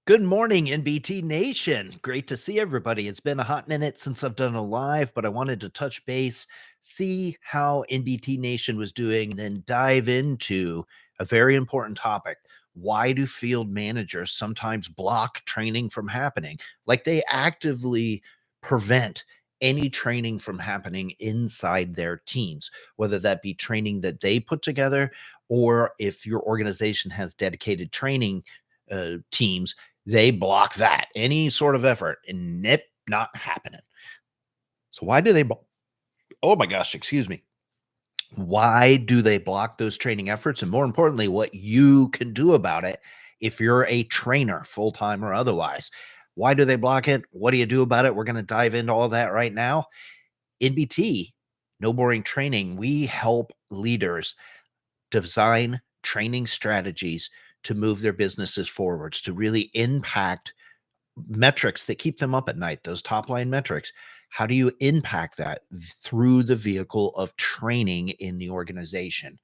Good morning, NBT Nation. Great to see everybody. It's been a hot minute since I've done a live, but I wanted to touch base, see how NBT Nation was doing, and then dive into a very important topic. Why do field managers sometimes block training from happening? Like they actively prevent any training from happening inside their teams, whether that be training that they put together or if your organization has dedicated training teams, they block that. Any sort of effort, and nip, not happening. So why do they? Oh my gosh, excuse me. Why do they block those training efforts? And more importantly, what you can do about it if you're a trainer, full time or otherwise. Why do they block it? What do you do about it? We're going to dive into all that right now. NBT, No Boring Training, we help leaders design training strategies to move their businesses forwards, to really impact metrics that keep them up at night, those top line metrics. How do you impact that through the vehicle of training in the organization?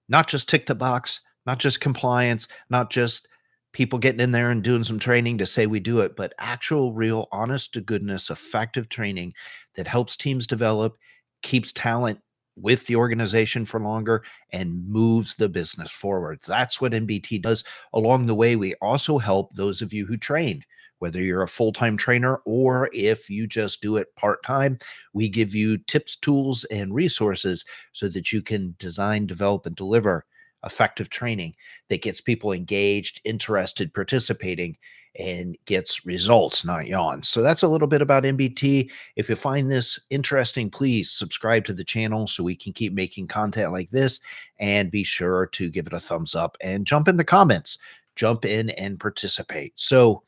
Not just tick the box, not just compliance, not just people getting in there and doing some training to say we do it, but actual, real, honest to goodness, effective training that helps teams develop, keeps talent with the organization for longer, and moves the business forward. That's what NBT does. Along the way, we also help those of you who train, whether you're a full time trainer or if you just do it part time. We give you tips, tools, and resources so that you can design, develop, and deliver effective training that gets people engaged, interested, participating, and gets results, not yawns. So that's a little bit about NBT. If you find this interesting, please subscribe to the channel so we can keep making content like this, and be sure to give it a thumbs up and jump in the comments, jump in and participate. So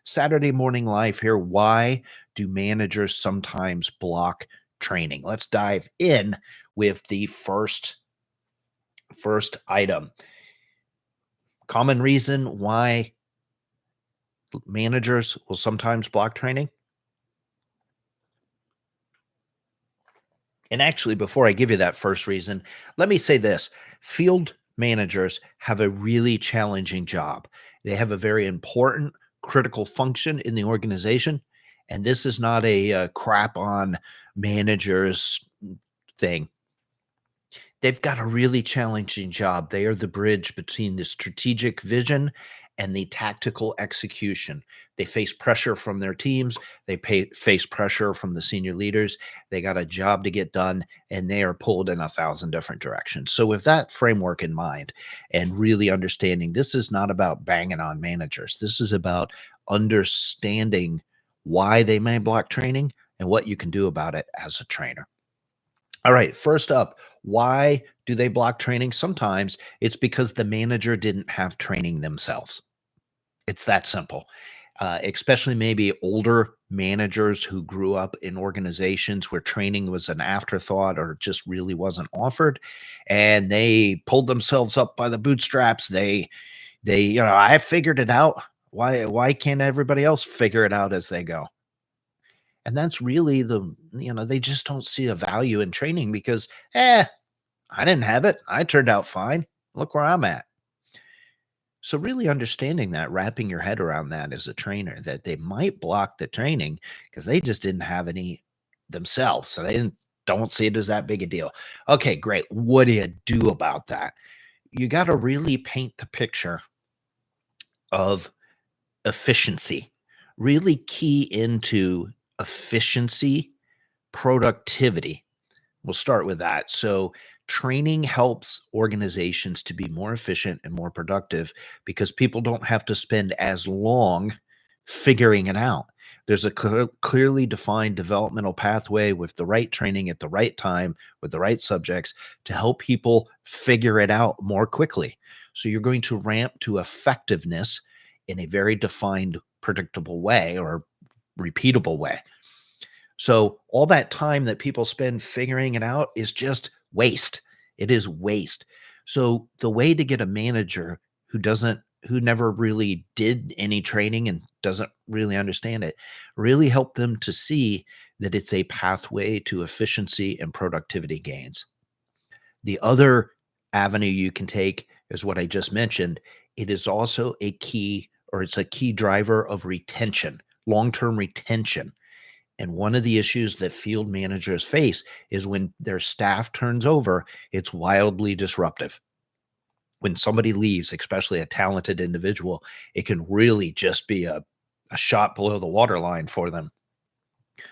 Saturday morning live here. Why do managers sometimes block training? Let's dive in with the first item. Common reason why managers will sometimes block training. And actually, before I give you that first reason, let me say this. Field managers have a really challenging job. They have a very important, critical function in the organization. And this is not a crap on managers thing. They've got a really challenging job. They are the bridge between the strategic vision and the tactical execution. They face pressure from their teams. They face pressure from the senior leaders. They got a job to get done, and they are pulled in 1,000 different directions. So, with that framework in mind, and really understanding this is not about banging on managers, this is about understanding why they may block training and what you can do about it as a trainer. All right, first up, why do they block training? Sometimes it's because the manager didn't have training themselves. It's that simple. Especially maybe older managers who grew up in organizations where training was an afterthought or just really wasn't offered, and they pulled themselves up by the bootstraps. I figured it out. Why can't everybody else figure it out as they go? And that's really they just don't see a value in training because, I didn't have it. I turned out fine. Look where I'm at. So, really understanding that, wrapping your head around that as a trainer, that they might block the training because they just didn't have any themselves. So, don't see it as that big a deal. Okay, great. What do you do about that? You got to really paint the picture of efficiency, really key into efficiency, productivity. We'll start with that. So, training helps organizations to be more efficient and more productive because people don't have to spend as long figuring it out. There's a clearly defined developmental pathway with the right training at the right time with the right subjects to help people figure it out more quickly. So, you're going to ramp to effectiveness in a very defined, predictable way or repeatable way. So all that time that people spend figuring it out is just waste. It is waste. So the way to get a manager who never really did any training and doesn't really understand it, really help them to see that it's a pathway to efficiency and productivity gains. The other avenue you can take is what I just mentioned. It is also a key or it's a key driver of retention, long-term retention. And one of the issues that field managers face is when their staff turns over, it's wildly disruptive. When somebody leaves, especially a talented individual, it can really just be a shot below the waterline for them.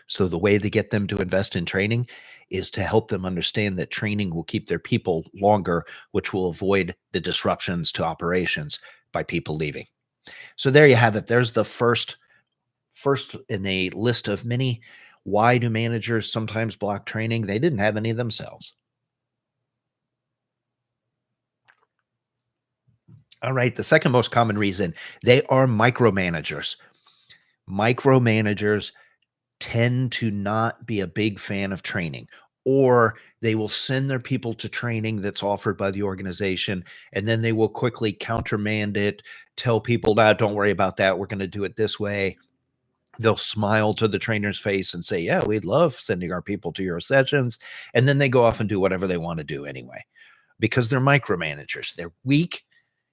So the way to get them to invest in training is to help them understand that training will keep their people longer, which will avoid the disruptions to operations by people leaving. So there you have it. There's the first in a list of many. Why do managers sometimes block training? They didn't have any themselves. All right. The second most common reason, they are micromanagers. Micromanagers tend to not be a big fan of training, or they will send their people to training that's offered by the organization, and then they will quickly countermand it, tell people, "Nah, don't worry about that. We're going to do it this way." They'll smile to the trainer's face and say, "Yeah, we'd love sending our people to your sessions." And then they go off and do whatever they want to do anyway, because they're micromanagers. They're weak.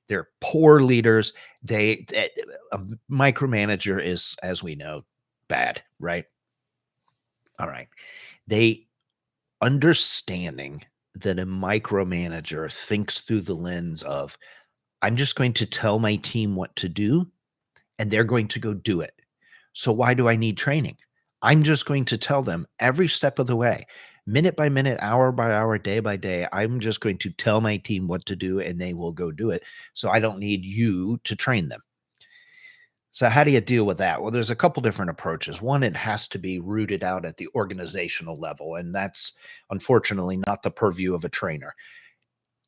They're poor leaders. A micromanager is, as we know, bad, right? All right. They understanding that a micromanager thinks through the lens of, I'm just going to tell my team what to do and they're going to go do it. So why do I need training? I'm just going to tell them every step of the way, minute by minute, hour by hour, day by day. I'm just going to tell my team what to do and they will go do it. So I don't need you to train them. So how do you deal with that? Well, there's a couple different approaches. One, it has to be rooted out at the organizational level, and that's unfortunately not the purview of a trainer.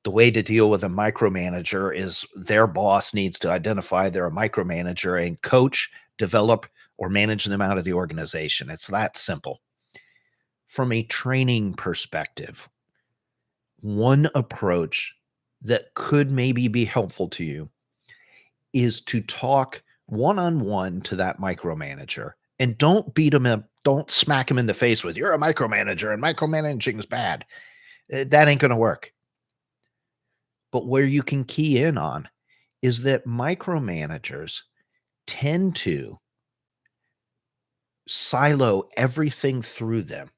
The way to deal with a micromanager is their boss needs to identify they're a micromanager and coach, develop, or manage them out of the organization. It's that simple. From a training perspective, one approach that could maybe be helpful to you is to talk one-on-one to that micromanager, and don't beat him up. Don't smack him in the face with, "You're a micromanager and micromanaging is bad." That ain't going to work. But where you can key in on is that micromanagers tend to silo everything through them.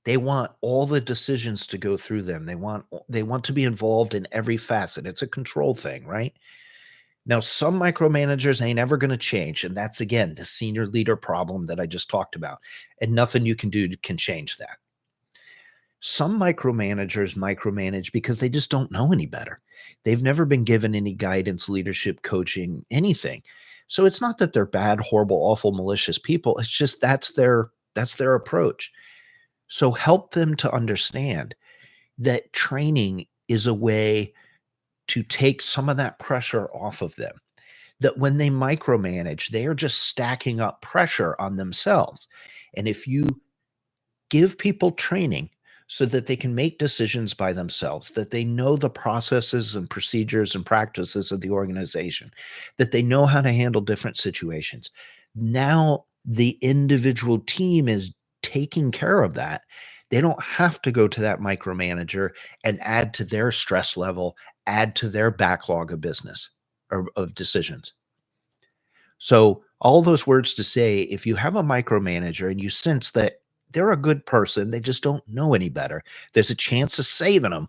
They want all the decisions to go through them. They want to be involved in every facet. It's a control thing, right? Now, some micromanagers ain't ever going to change. And that's, again, the senior leader problem that I just talked about. And nothing you can do can change that. Some micromanagers micromanage because they just don't know any better. They've never been given any guidance, leadership, coaching, anything. So it's not that they're bad, horrible, awful, malicious people. It's just that's their approach. So help them to understand that training is a way to take some of that pressure off of them. That when they micromanage, they are just stacking up pressure on themselves. And if you give people training so that they can make decisions by themselves, that they know the processes and procedures and practices of the organization, that they know how to handle different situations, now the individual team is taking care of that. They don't have to go to that micromanager and add to their stress level, add to their backlog of business or of decisions. So all those words to say, if you have a micromanager and you sense that they're a good person, they just don't know any better, there's a chance of saving them.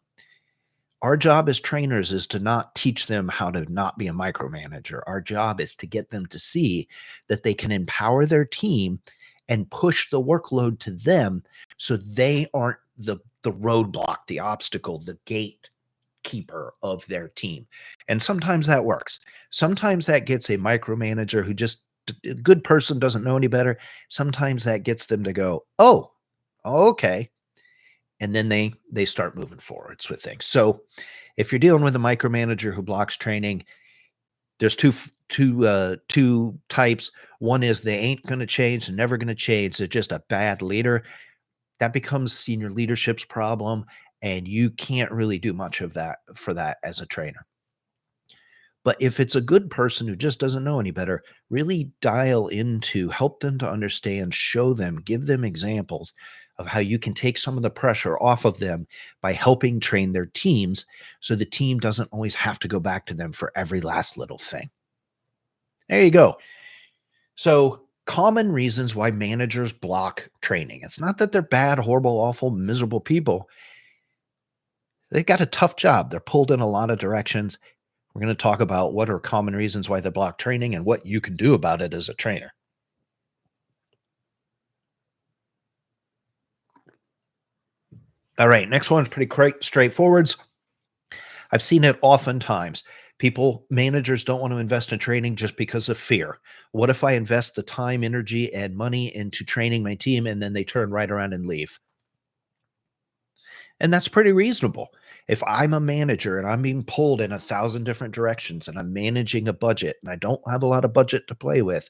Our job as trainers is to not teach them how to not be a micromanager. Our job is to get them to see that they can empower their team and push the workload to them so they aren't the roadblock, the obstacle, the gatekeeper of their team. And sometimes that works. Sometimes that gets a micromanager who just a good person doesn't know any better. Sometimes that gets them to go, "Oh, okay." And then they start moving forwards with things. So if you're dealing with a micromanager who blocks training, there's two types. One is they ain't going to change, they're never going to change. They're just a bad leader. That becomes senior leadership's problem, and you can't really do much of that for that as a trainer. But if it's a good person who just doesn't know any better, really dial into, help them to understand, show them, give them examples of how you can take some of the pressure off of them by helping train their teams so the team doesn't always have to go back to them for every last little thing. There you go. So, common reasons why managers block training. It's not that they're bad, horrible, awful, miserable people. They got a tough job. They're pulled in a lot of directions. We're going to talk about what are common reasons why they block training and what you can do about it as a trainer. All right, next one's pretty straightforward. I've seen it oftentimes. Managers don't want to invest in training just because of fear. What if I invest the time, energy, and money into training my team and then they turn right around and leave? And that's pretty reasonable. If I'm a manager and I'm being pulled in 1,000 different directions and I'm managing a budget and I don't have a lot of budget to play with,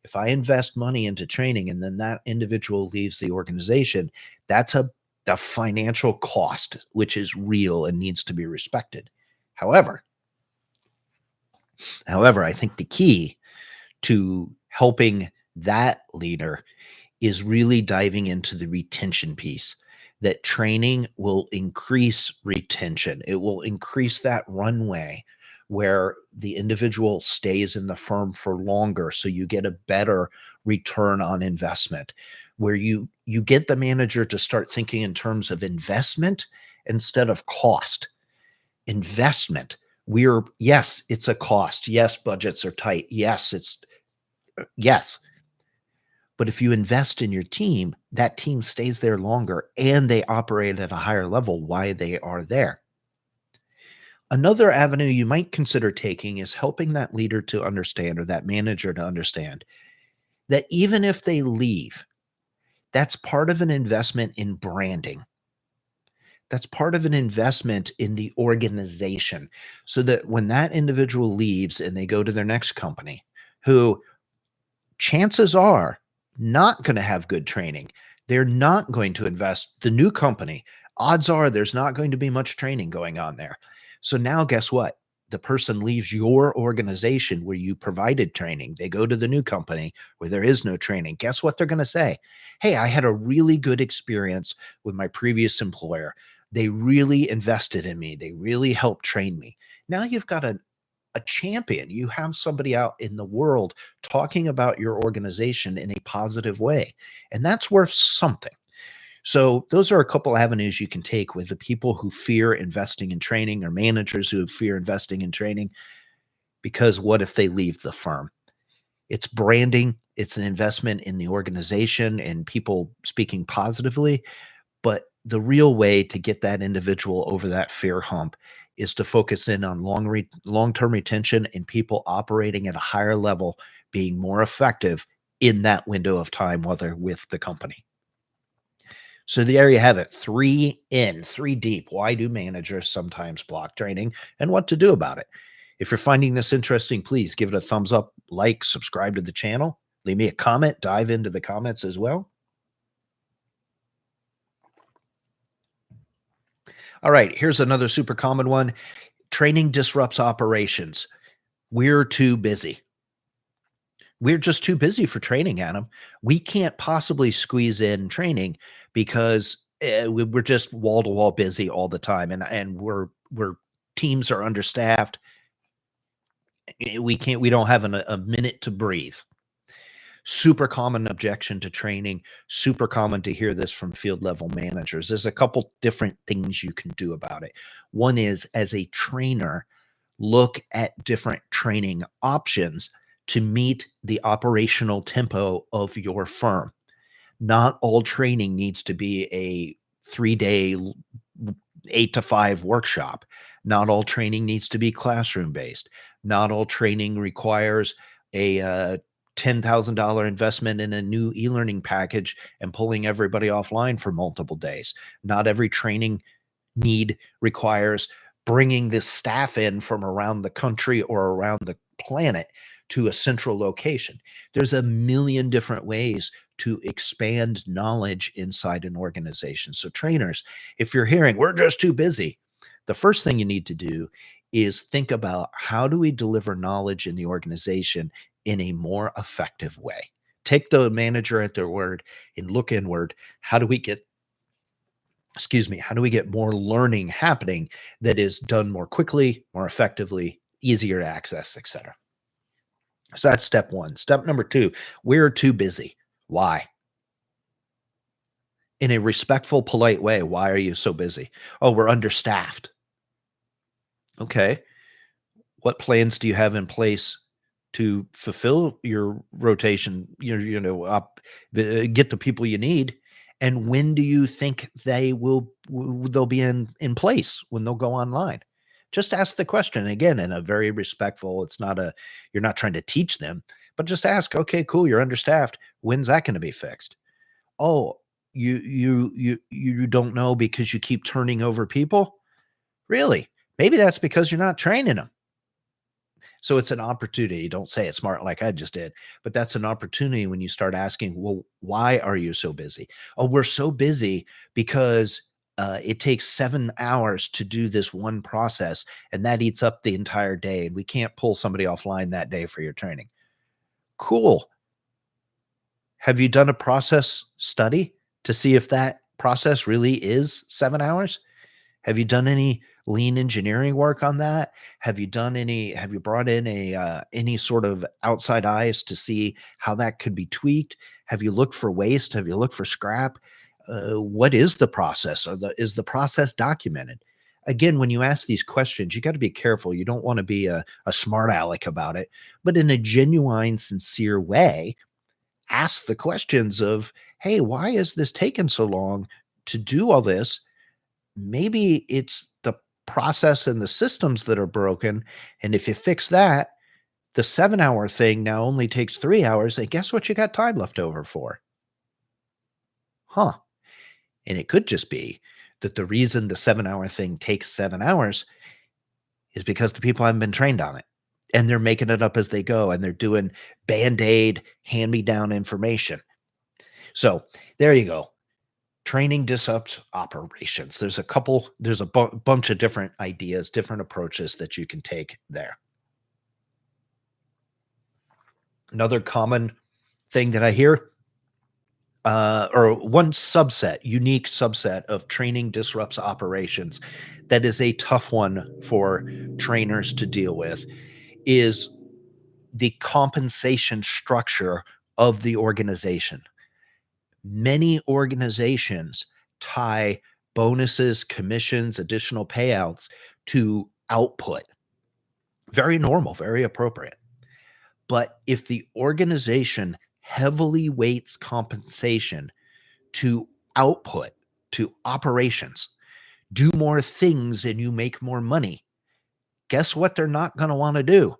if I invest money into training and then that individual leaves the organization, that's a financial cost, which is real and needs to be respected. However, I think the key to helping that leader is really diving into the retention piece. That training will increase retention. It will increase that runway where the individual stays in the firm for longer, so you get a better return on investment, where you get the manager to start thinking in terms of investment instead of cost. Investment. Yes, it's a cost. Yes, budgets are tight. Yes, but if you invest in your team, that team stays there longer and they operate at a higher level while they are there. Another avenue you might consider taking is helping that leader to understand, or that manager to understand, that even if they leave, that's part of an investment in branding. That's part of an investment in the organization, so that when that individual leaves and they go to their next company, who chances are not going to have good training. They're not going to invest. The new company, odds are there's not going to be much training going on there. So now, guess what? The person leaves your organization where you provided training. They go to the new company where there is no training. Guess what they're going to say? Hey, I had a really good experience with my previous employer. They really invested in me. They really helped train me. Now you've got a champion. You have somebody out in the world talking about your organization in a positive way. And that's worth something. So those are a couple avenues you can take with the people who fear investing in training, or managers who fear investing in training, because what if they leave the firm? It's branding, it's an investment in the organization and people speaking positively. But the real way to get that individual over that fear hump is to focus in on long-term retention and people operating at a higher level, being more effective in that window of time while they're with the company. So there you have it. 3 deep. Why do managers sometimes block training and what to do about it? If you're finding this interesting, please give it a thumbs up, like, subscribe to the channel, leave me a comment, dive into the comments as well. All right, here's another super common one. Training disrupts operations. We're too busy. We're just too busy for training, Adam. We can't possibly squeeze in training because we're just wall to wall busy all the time, and we're teams are understaffed. We don't have a minute to breathe. Super common objection to training. Super common to hear this from field level managers. There's a couple different things you can do about it. One is, as a trainer, look at different training options to meet the operational tempo of your firm. Not all training needs to be a 3-day 8 to 5 workshop. Not all training needs to be classroom based. Not all training requires a $10,000 investment in a new e-learning package and pulling everybody offline for multiple days. Not every training need requires bringing this staff in from around the country or around the planet to a central location. There's a million different ways to expand knowledge inside an organization. So trainers, if you're hearing we're just too busy, the first thing you need to do is think about, how do we deliver knowledge in the organization in a more effective way? Take the manager at their word and look inward. How do we get more learning happening that is done more quickly, more effectively, easier to access, etc.? So that's step one. Step number two, we're too busy. Why? In a respectful, polite way. Why are you so busy? Oh, we're understaffed. Okay. What plans do you have in place to fulfill your rotation, get the people you need? And when do you think they'll be in place when they'll go online? Just ask the question again in a very respectful. It's not a You're not trying to teach them, but just ask, okay, cool, you're understaffed. When's that going to be fixed? Oh, you don't know because you keep turning over people? Really? Maybe that's because you're not training them. So it's an opportunity. Don't say it smart like I just did, but that's an opportunity when you start asking, well, why are you so busy? Oh, we're so busy because it takes 7 hours to do this one process, and that eats up the entire day. And we can't pull somebody offline that day for your training. Cool. Have you done a process study to see if that process really is 7 hours? Have you done any lean engineering work on that? Have you brought in any sort of outside eyes to see how that could be tweaked? Have you looked for waste? Have you looked for scrap? What is the process? Is the process documented? Again, when you ask these questions, you got to be careful. You don't want to be a smart aleck about it, but in a genuine, sincere way, ask the questions of, hey, why is this taking so long to do all this? Maybe it's the process and the systems that are broken. And if you fix that, the 7 hour thing now only takes 3 hours. And guess what you got time left over for? Huh. And it could just be that the reason the 7 hour thing takes 7 hours is because the people haven't been trained on it. And they're making it up as they go, and they're doing band aid, hand me down information. So there you go. Training disrupts operations. There's a bunch of different ideas, different approaches that you can take there. Another common thing that I hear, or one unique subset of training disrupts operations that is a tough one for trainers to deal with, is the compensation structure of the organization. Many organizations tie bonuses, commissions, additional payouts to output. Very normal, very appropriate. But if the organization heavily weights compensation to output, to operations, do more things and you make more money, guess what they're not going to want to do?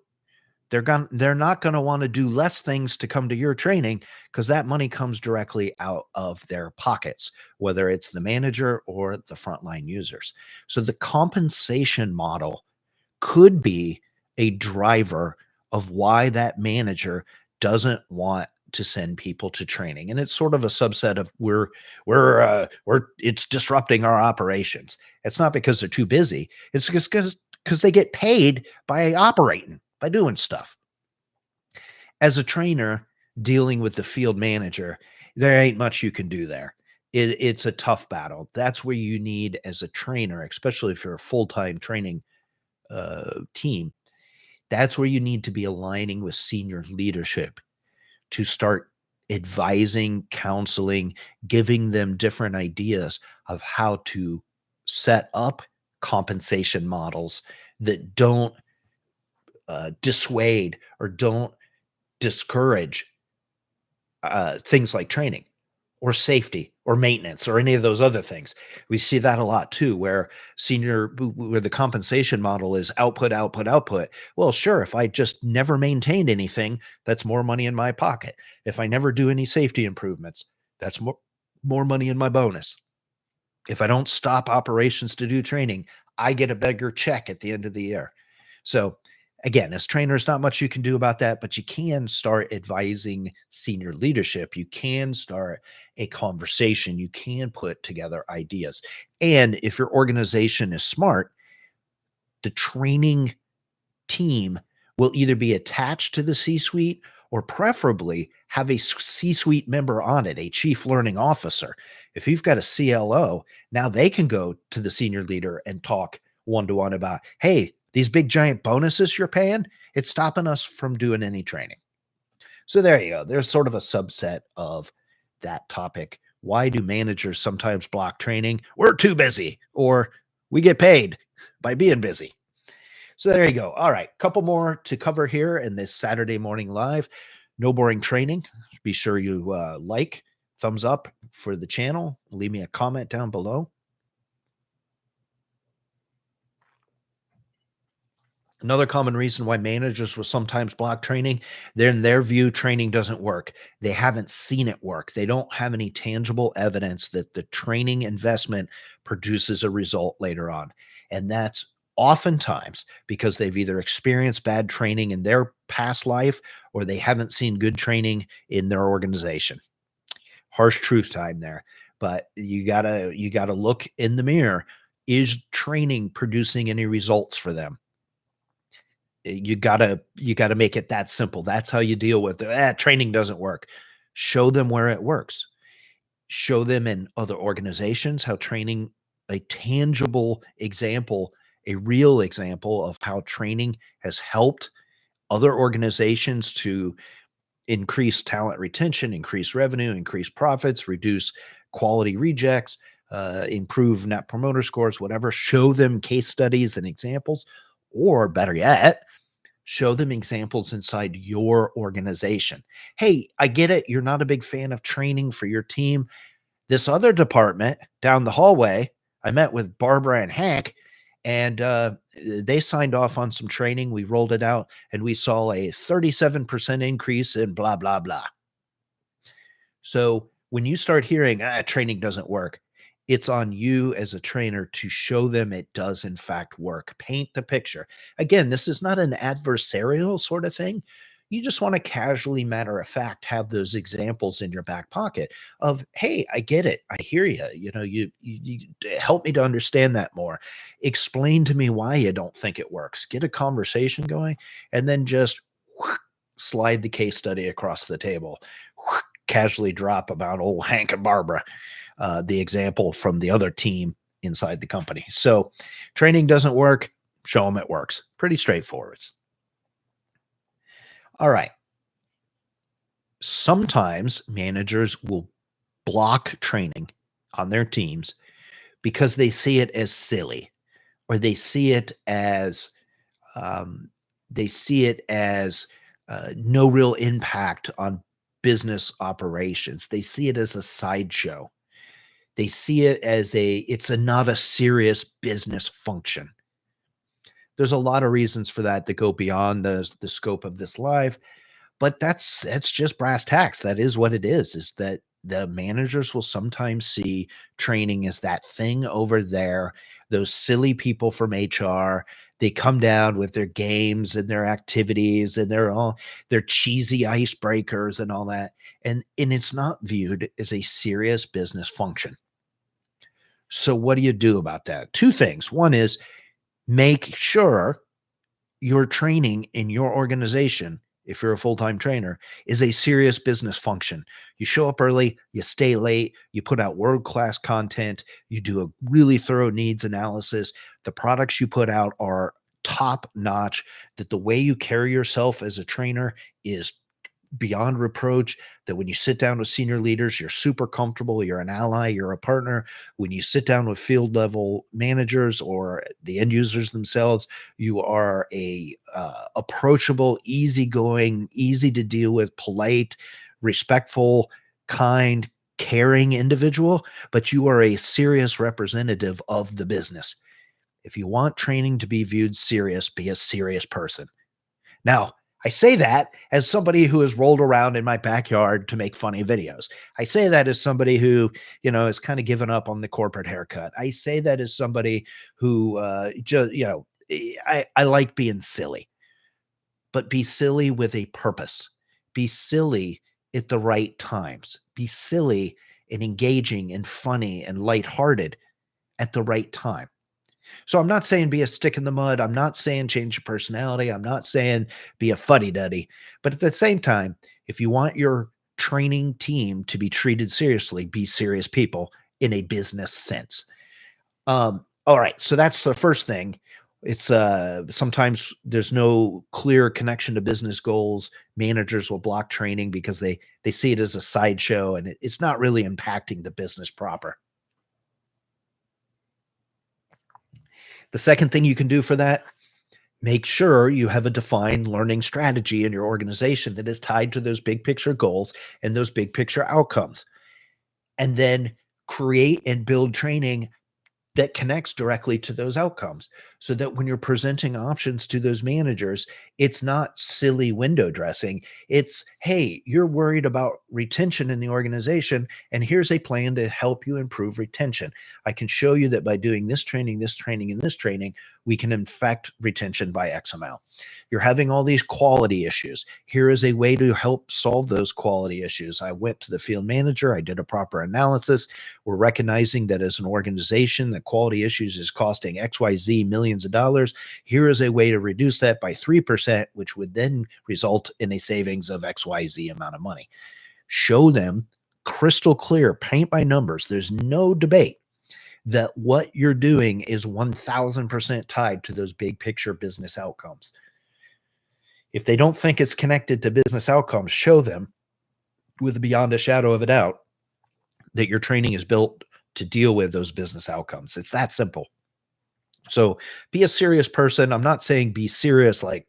They're not going to want to do less things to come to your training, because that money comes directly out of their pockets, whether it's the manager or the frontline users. So the compensation model could be a driver of why that manager doesn't want to send people to training. And it's sort of a subset of we're it's disrupting our operations. It's not because they're too busy. It's just because they get paid by operating, by doing stuff. As a trainer dealing with the field manager, there ain't much you can do there. It's a tough battle. That's where you need, as a trainer, especially if you're a full-time training team, that's where you need to be aligning with senior leadership to start advising, counseling, giving them different ideas of how to set up compensation models that don't dissuade or don't discourage things like training or safety or maintenance or any of those other things. We see that a lot too, where the compensation model is output, output, output. Well, sure, if I just never maintained anything, that's more money in my pocket. If I never do any safety improvements, that's more money in my bonus. If I don't stop operations to do training, I get a bigger check at the end of the year. So again, as trainers, not much you can do about that, but you can start advising senior leadership. You can start a conversation. You can put together ideas. And if your organization is smart, the training team will either be attached to the C-suite or preferably have a C-suite member on it, a chief learning officer. If you've got a CLO, now they can go to the senior leader and talk one-to-one about, hey, these big giant bonuses you're paying, it's stopping us from doing any training. So there you go. There's sort of a subset of that topic. Why do managers sometimes block training? We're too busy, or we get paid by being busy. So there you go. All right, couple more to cover here in this Saturday morning live. No boring training. Be sure you like, thumbs up for the channel. Leave me a comment down below. Another common reason why managers will sometimes block training, they're in their view, training doesn't work. They haven't seen it work. They don't have any tangible evidence that the training investment produces a result later on. And that's oftentimes because they've either experienced bad training in their past life or they haven't seen good training in their organization. Harsh truth time there. But you gotta look in the mirror. Is training producing any results for them? You gotta make it that simple. That's how you deal with it. Training doesn't work. Show them where it works. Show them in other organizations how training, a tangible example, a real example of how training has helped other organizations to increase talent retention, increase revenue, increase profits, reduce quality rejects, improve net promoter scores, whatever. Show them case studies and examples, or better yet, show them examples inside your organization. Hey, I get it. You're not a big fan of training for your team. This other department down the hallway, I met with Barbara and Hank, and they signed off on some training. We rolled it out, and we saw a 37% increase in blah, blah, blah. So when you start hearing training doesn't work, it's on you as a trainer to show them it does in fact work. Paint the picture. Again, this is not an adversarial sort of thing. You just want to casually, matter of fact, have those examples in your back pocket of, hey, I get it. I hear you. You help me to understand that more. Explain to me why you don't think it works. Get a conversation going, and then just slide the case study across the table. Casually drop about old Hank and Barbara, the example from the other team inside the company. So training doesn't work. Show them it works. Pretty straightforward. All right. Sometimes managers will block training on their teams because they see it as silly, or they see it as um, no real impact on business operations. They see it as a sideshow. They see it as it's not a serious business function. There's a lot of reasons for that go beyond the scope of this live, but that's just brass tacks. That is what it is that the managers will sometimes see training as that thing over there, those silly people from HR. They come down with their games and their activities and their cheesy icebreakers and all that. And it's not viewed as a serious business function. So what do you do about that? Two things. One is make sure your training in your organization, if you're a full-time trainer, is a serious business function. You show up early, you stay late, you put out world-class content, you do a really thorough needs analysis. The products you put out are top notch, that the way you carry yourself as a trainer is beyond reproach, that when you sit down with senior leaders, you're super comfortable, you're an ally, you're a partner. When you sit down with field level managers or the end users themselves, you are a approachable, easygoing, easy to deal with, polite, respectful, kind, caring individual, but you are a serious representative of the business. If you want training to be viewed serious, be a serious person. Now, I say that as somebody who has rolled around in my backyard to make funny videos. I say that as somebody who, has kind of given up on the corporate haircut. I say that as somebody who just, I like being silly, but be silly with a purpose. Be silly at the right times. Be silly and engaging and funny and lighthearted at the right time. So I'm not saying be a stick in the mud. I'm not saying change your personality. I'm not saying be a fuddy-duddy. But at the same time, if you want your training team to be treated seriously, be serious people in a business sense. All right. So that's the first thing. It's sometimes there's no clear connection to business goals. Managers will block training because they see it as a sideshow and it's not really impacting the business proper. The second thing you can do for that, make sure you have a defined learning strategy in your organization that is tied to those big picture goals and those big picture outcomes. And then create and build training that connects directly to those outcomes so that when you're presenting options to those managers, it's not silly window dressing. It's, hey, you're worried about retention in the organization, and here's a plan to help you improve retention. I can show you that by doing this training, this training, and this training, we can infect retention by X amount. You're having all these quality issues. Here is a way to help solve those quality issues. I went to the field manager, I did a proper analysis. We're recognizing that as an organization, that quality issues is costing XYZ millions of dollars. Here is a way to reduce that by 3%, which would then result in a savings of XYZ amount of money. Show them crystal clear, paint by numbers. There's no debate that what you're doing is 1000% tied to those big picture business outcomes. If they don't think it's connected to business outcomes, show them with beyond a shadow of a doubt that your training is built to deal with those business outcomes. It's that simple. So be a serious person. I'm not saying be serious like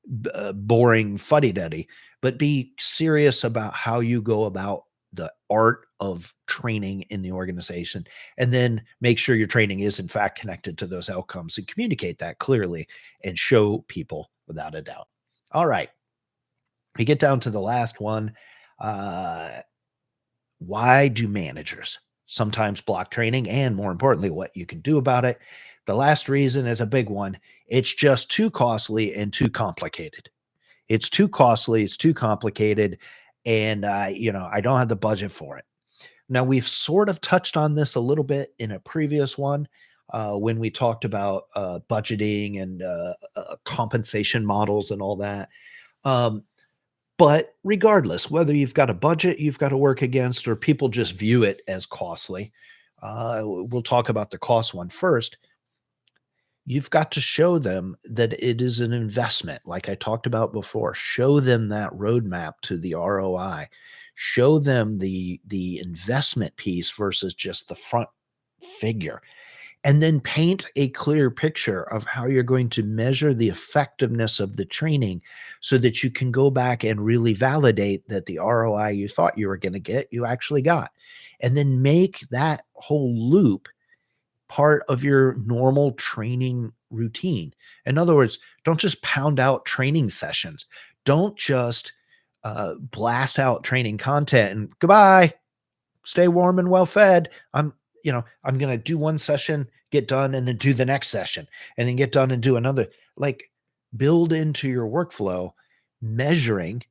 boring fuddy-duddy, but be serious about how you go about the art of training in the organization, and then make sure your training is in fact connected to those outcomes and communicate that clearly and show people without a doubt. All right. We get down to the last one. Uh, why do managers sometimes block training, and more importantly, what you can do about it? The last reason is a big one. It's just too costly and too complicated. It's too costly, it's too complicated, and I don't have the budget for it. Now, we've sort of touched on this a little bit in a previous one when we talked about budgeting and compensation models and all that. Um, but regardless, whether you've got a budget you've got to work against or people just view it as costly, we'll talk about the cost one first. You've got to show them that it is an investment, like I talked about before. Show them that roadmap to the ROI. Show them the investment piece versus just the front figure. And then paint a clear picture of how you're going to measure the effectiveness of the training so that you can go back and really validate that the ROI you thought you were going to get, you actually got. And then make that whole loop part of your normal training routine. In other words, don't just pound out training sessions. Don't just blast out training content and goodbye, stay warm and well fed. I'm going to do one session, get done, and then do the next session, and then get done and do another. Like, build into your workflow, measuring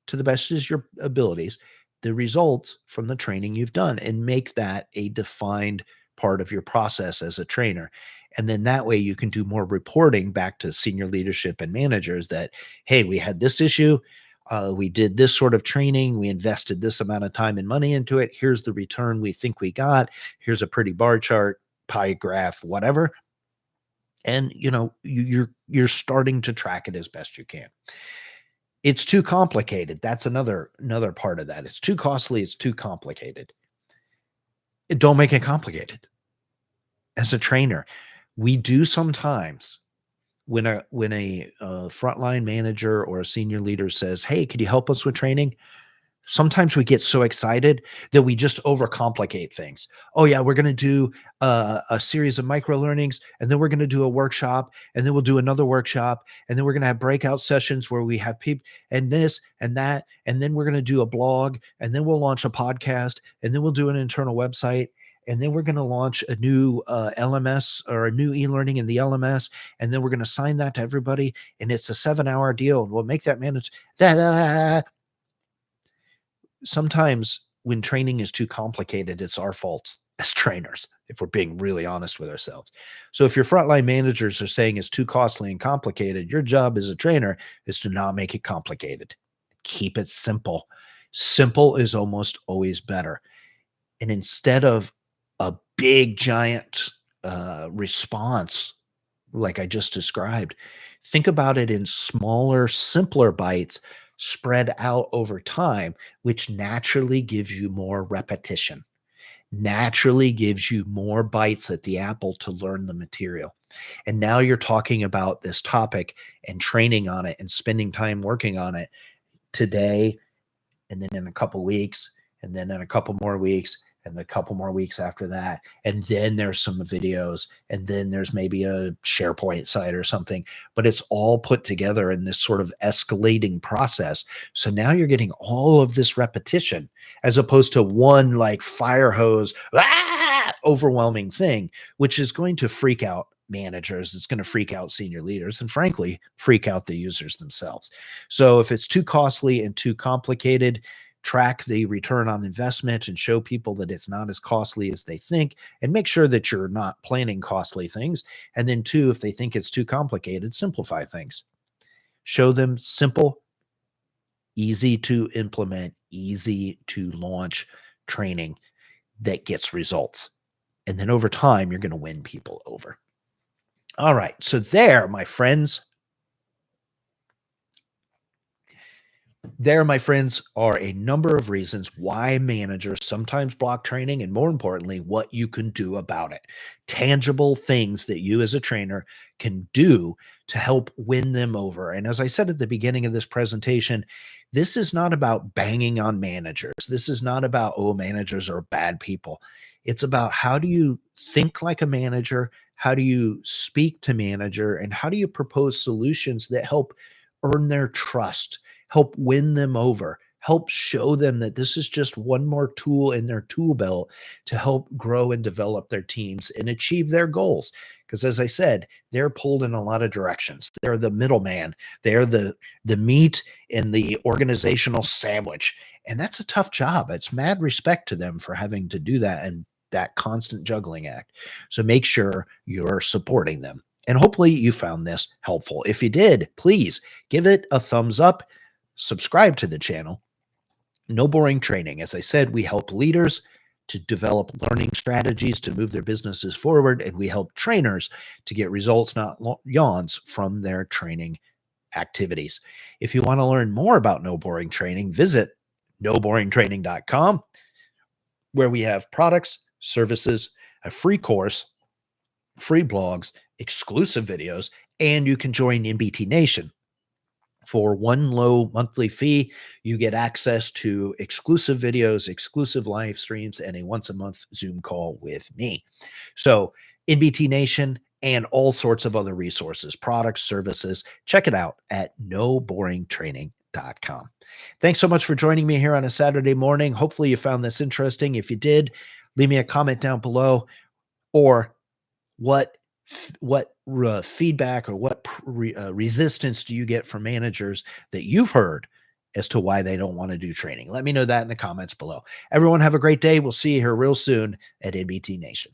to the best of your abilities the results from the training you've done, and make that a defined part of your process as a trainer. And then that way you can do more reporting back to senior leadership and managers that, hey, we had this issue. We did this sort of training. We invested this amount of time and money into it. Here's the return we think we got. Here's a pretty bar chart, pie graph, whatever. And you're starting to track it as best you can. It's too complicated. That's another part of that. It's too costly. It's too complicated. Don't make it complicated. As a trainer, we do sometimes when a frontline manager or a senior leader says, "Hey, could you help us with training?" Sometimes we get so excited that we just overcomplicate things. Oh yeah, we're going to do a series of micro learnings, and then we're going to do a workshop, and then we'll do another workshop, and then we're going to have breakout sessions where we have people and this and that, and then we're going to do a blog, and then we'll launch a podcast, and then we'll do an internal website, and then we're going to launch a new LMS or a new e-learning in the LMS, and then we're going to sign that to everybody, and it's a 7-hour deal, and we'll make that manage. Sometimes when training is too complicated, it's our fault as trainers, if we're being really honest with ourselves. So if your frontline managers are saying it's too costly and complicated, your job as a trainer is to not make it complicated. Keep it simple. Simple is almost always better. And instead of a big giant response like I just described. Think about it in smaller, simpler bites spread out over time, which naturally gives you more repetition, naturally gives you more bites at the apple to learn the material. And now you're talking about this topic and training on it and spending time working on it today, and then in a couple weeks, and then in a couple more weeks, and a couple more weeks after that. And then there's some videos, and then there's maybe a SharePoint site or something, but it's all put together in this sort of escalating process. So now you're getting all of this repetition as opposed to one like fire hose, overwhelming thing, which is going to freak out managers. It's going to freak out senior leaders and frankly, freak out the users themselves. So if it's too costly and too complicated, track the return on investment and show people that it's not as costly as they think, and make sure that you're not planning costly things. And then two, if they think it's too complicated, simplify things. Show them simple, easy to implement, easy to launch training that gets results. And then over time, you're going to win people over. All right. So there, my friends, are a number of reasons why managers sometimes block training, and more importantly, what you can do about it. Tangible things that you as a trainer can do to help win them over. And as I said at the beginning of this presentation, this is not about banging on managers. This is not about, oh, managers are bad people. It's about how do you think like a manager? How do you speak to manager? And how do you propose solutions that help earn their trust, help win them over, help show them that this is just one more tool in their tool belt to help grow and develop their teams and achieve their goals. Because as I said, they're pulled in a lot of directions. They're the middleman. They're the meat in the organizational sandwich. And that's a tough job. It's mad respect to them for having to do that and that constant juggling act. So make sure you're supporting them. And hopefully you found this helpful. If you did, please give it a thumbs up, subscribe to the channel. No Boring Training. As I said, we help leaders to develop learning strategies to move their businesses forward, and we help trainers to get results, not yawns, from their training activities. If you want to learn more about No Boring Training, visit noboringtraining.com, where we have products, services, a free course, free blogs, exclusive videos, and you can join NBT Nation. For one low monthly fee, you get access to exclusive videos, exclusive live streams, and a once a month Zoom call with me. So NBT Nation and all sorts of other resources, products, services, check it out at noboringtraining.com. Thanks so much for joining me here on a Saturday morning. Hopefully you found this interesting. If you did, leave me a comment down below, or what feedback or what resistance do you get from managers that you've heard as to why they don't want to do training? Let me know that in the comments below. Everyone have a great day. We'll see you here real soon at NBT Nation.